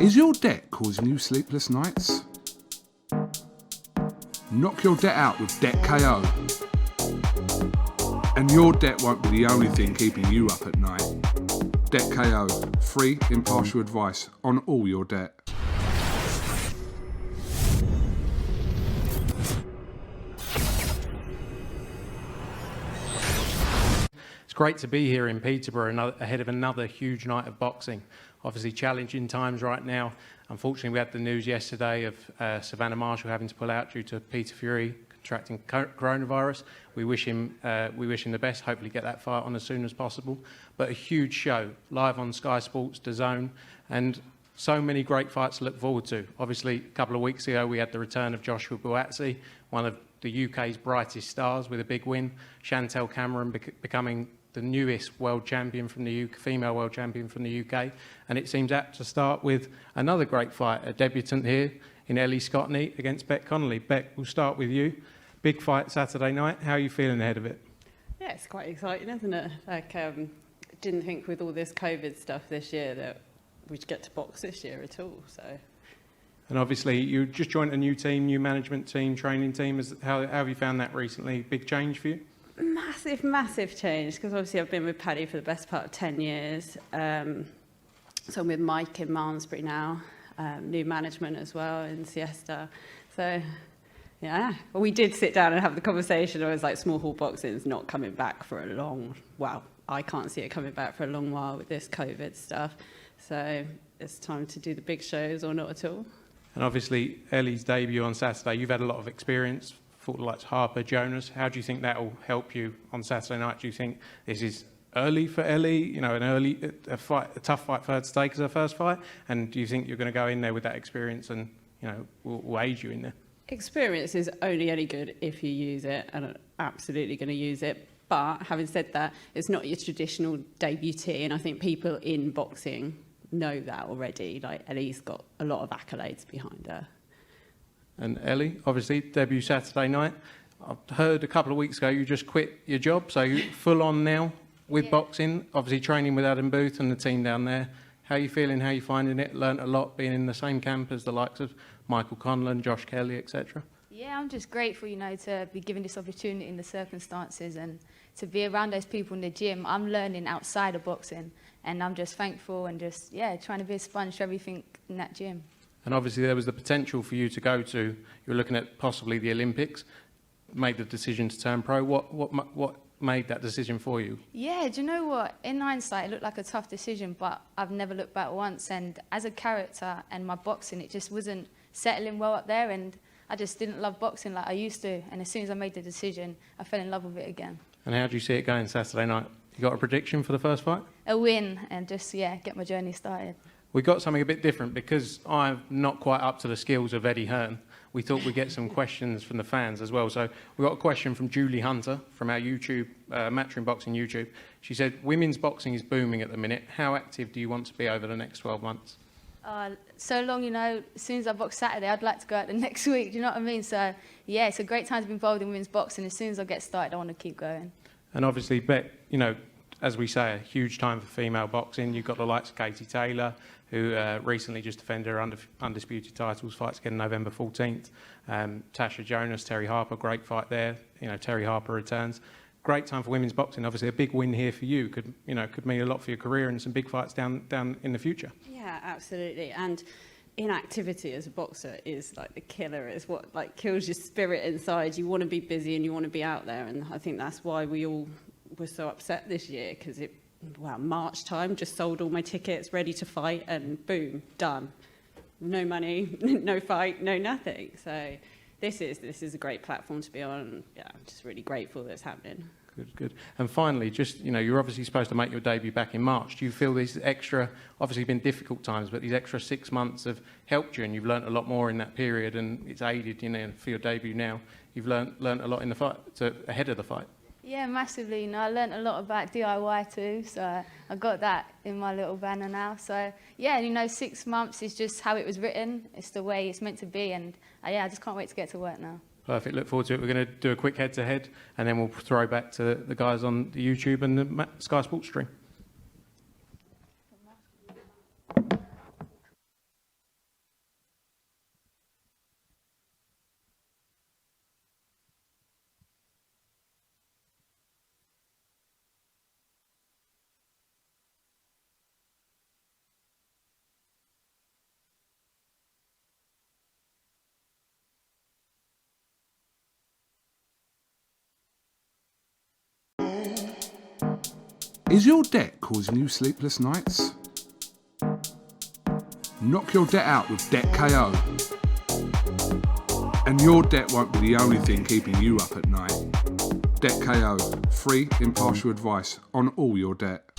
Is your debt causing you sleepless nights? Knock your debt out with Debt KO. And your debt won't be the only thing keeping you up at night. Debt KO, free, impartial advice on all your debt. It's great to be here in Peterborough ahead of another huge night of boxing. Obviously challenging times right now. Unfortunately, we had the news yesterday of Savannah Marshall having to pull out due to Peter Fury contracting coronavirus. We wish him the best. Hopefully get that fight on as soon as possible. But a huge show live on Sky Sports, DAZN, and so many great fights to look forward to. Obviously, a couple of weeks ago we had the return of Joshua Buatsi, one of the UK's brightest stars, with a big win. Chantel Cameron becoming the newest world champion from the UK, female world champion from the UK. And it seems apt to start with another great fight, a debutant here in Ellie Scotney against Bec Connolly. Bec, we'll start with you. Big fight Saturday night. How are you feeling ahead of it? Yeah, it's quite exciting, isn't it? Like, didn't think with all this COVID stuff this year that we'd get to box this year at all. So. And obviously, you just joined a new team, new management team, training team. How have you found that recently? Big change for you? Massive change, because obviously I've been with Paddy for the best part of 10 years. So I'm with Mike in Malmesbury now, new management as well in Siesta. So, yeah. Well, we did sit down and have the conversation. I was like, small hall boxing is not coming back for a long, well, I can't see it coming back for a long while with this COVID stuff. So it's time to do the big shows or not at all. And obviously, Ellie's debut on Saturday, you've had a lot of experience. Fought like Harper, Jonas. How do you think that will help you on Saturday night? Do you think this is early for Ellie? You know, a tough fight for her to take as her first fight. And do you think you're going to go in there with that experience and will aid you in there? Experience is only any good if you use it, and I'm absolutely going to use it. But having said that, it's not your traditional debutee, and I think people in boxing know that already. Like, Ellie's got a lot of accolades behind her. And Ellie, obviously, debut Saturday night. I've heard a couple of weeks ago you just quit your job, so you're full on now with boxing, obviously training with Adam Booth and the team down there. How are you feeling? How are you finding it? Learnt a lot being in the same camp as the likes of Michael Conlon, Josh Kelly, etc. Yeah, I'm just grateful, to be given this opportunity in the circumstances and to be around those people in the gym. I'm learning outside of boxing, and I'm just thankful and just, trying to be a sponge for everything in that gym. And obviously there was the potential for you to go to, you were looking at possibly the Olympics, made the decision to turn pro. What made that decision for you? Yeah, do you know what? In hindsight, it looked like a tough decision, but I've never looked back once. And as a character and my boxing, it just wasn't settling well up there, and I just didn't love boxing like I used to. And as soon as I made the decision, I fell in love with it again. And how do you see it going Saturday night? You got a prediction for the first fight? A win, and just, get my journey started. We got something a bit different because I'm not quite up to the skills of Eddie Hearn. We thought we'd get some questions from the fans as well. So we got a question from Julie Hunter from our YouTube, MATCHROOM Boxing YouTube. She said, women's boxing is booming at the minute. How active do you want to be over the next 12 months? So long, as soon as I box Saturday, I'd like to go out the next week. Do you know what I mean? So, yeah, it's a great time to be involved in women's boxing. As soon as I get started, I want to keep going. And obviously, Bec, as we say, a huge time for female boxing. You've got the likes of Katie Taylor, who recently just defended her undisputed titles, fights again November 14th. Tasha Jonas, Terry Harper, great fight there. Terry Harper returns. Great time for women's boxing. Obviously, a big win here for you could mean a lot for your career and some big fights down in the future. Yeah, absolutely. And inactivity as a boxer is like the killer. It's what kills your spirit inside. You want to be busy and you want to be out there. And I think that's why we all were so upset this year, because March time, just sold all my tickets, ready to fight, and boom, done. No money, no fight, no nothing. So this is a great platform to be on. Yeah, I'm just really grateful that it's happening. Good. And finally, just, you're obviously supposed to make your debut back in March. Do you feel these extra, obviously been difficult times, but these extra 6 months have helped you and you've learnt a lot more in that period and it's aided, for your debut now? You've learnt a lot in the fight, ahead of the fight. Yeah, massively. I learnt a lot about DIY too, so I got that in my little banner now. So, 6 months is just how it was written. It's the way it's meant to be, and I just can't wait to get to work now. Perfect. Look forward to it. We're going to do a quick head-to-head, and then we'll throw back to the guys on the YouTube and the Sky Sports stream. Is your debt causing you sleepless nights? Knock your debt out with Debt KO. And your debt won't be the only thing keeping you up at night. Debt KO, free impartial advice on all your debt.